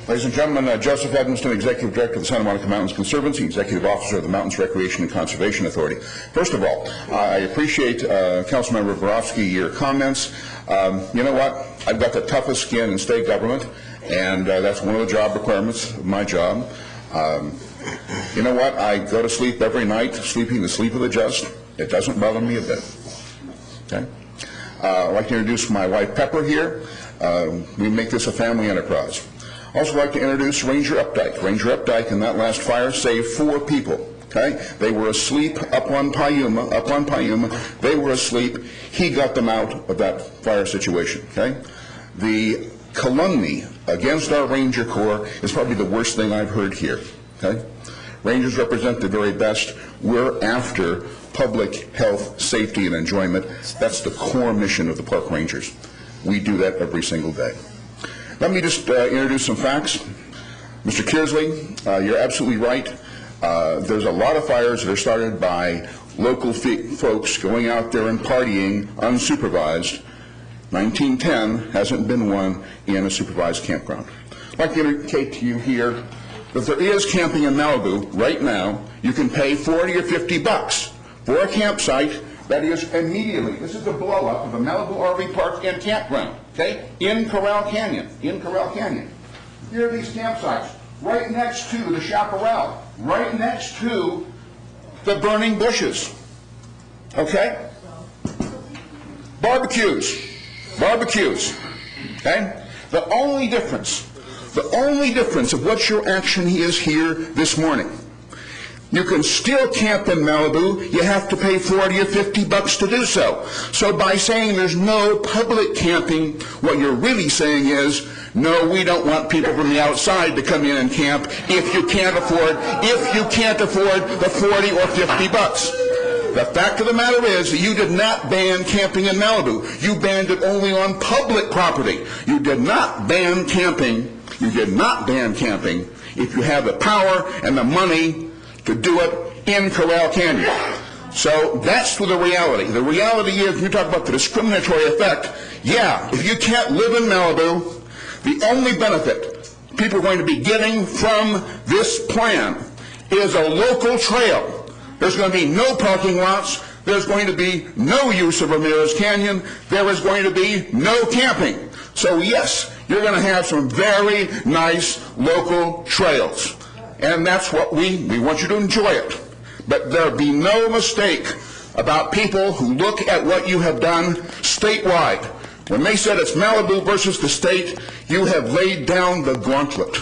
Ladies and gentlemen, Joseph Edmiston, Executive Director of the Santa Monica Mountains Conservancy, Executive Officer of the Mountains Recreation and Conservation Authority. First of all, I appreciate, Councilmember Borowski, your comments. You know what? I've got the toughest skin in state government, and that's one of the job requirements of my job. You know what? I go to sleep every night, sleeping the sleep of the just. It doesn't bother me a bit. Okay? I'd like to introduce my wife, Pepper, here. We make this a family enterprise. Also like to introduce Ranger Updike. Ranger Updike in that last fire saved 4 people. Okay? They were asleep up on Payuma. They were asleep. He got them out of that fire situation. Okay? The calumny against our Ranger Corps is probably the worst thing I've heard here. Okay? Rangers represent the very best. We're after public health, safety, and enjoyment. That's the core mission of the Park Rangers. We do that every single day. Let me just introduce some facts. Mr. Kearsley, you're absolutely right. There's a lot of fires that are started by local folks going out there and partying unsupervised. 1910 hasn't been one in a supervised campground. I'd like to indicate to you here that there is camping in Malibu right now. You can pay 40 or 50 bucks for a campsite that is immediately. This is the blow-up of a Malibu RV park and campground, okay, in Corral Canyon, Here are these campsites, right next to the chaparral, right next to the burning bushes, okay? Barbecues, okay? The only difference of what your action is here this morning, you can still camp in Malibu. You have to pay 40 or 50 bucks to do so. So by saying there's no public camping, what you're really saying is, no, we don't want people from the outside to come in and camp if you can't afford the 40 or 50 bucks. The fact of the matter is that you did not ban camping in Malibu. You banned it only on public property. You did not ban camping. If you have the power and the money to do it in Corral Canyon. So that's the reality. The reality is, you talk about the discriminatory effect. Yeah, if you can't live in Malibu, the only benefit people are going to be getting from this plan is a local trail. There's going to be no parking lots. There's going to be no use of Ramirez Canyon. There is going to be no camping. So yes, you're going to have some very nice local trails. And that's what we want you to enjoy it. But there be no mistake about people who look at what you have done statewide. When they said it's Malibu versus the state, you have laid down the gauntlet.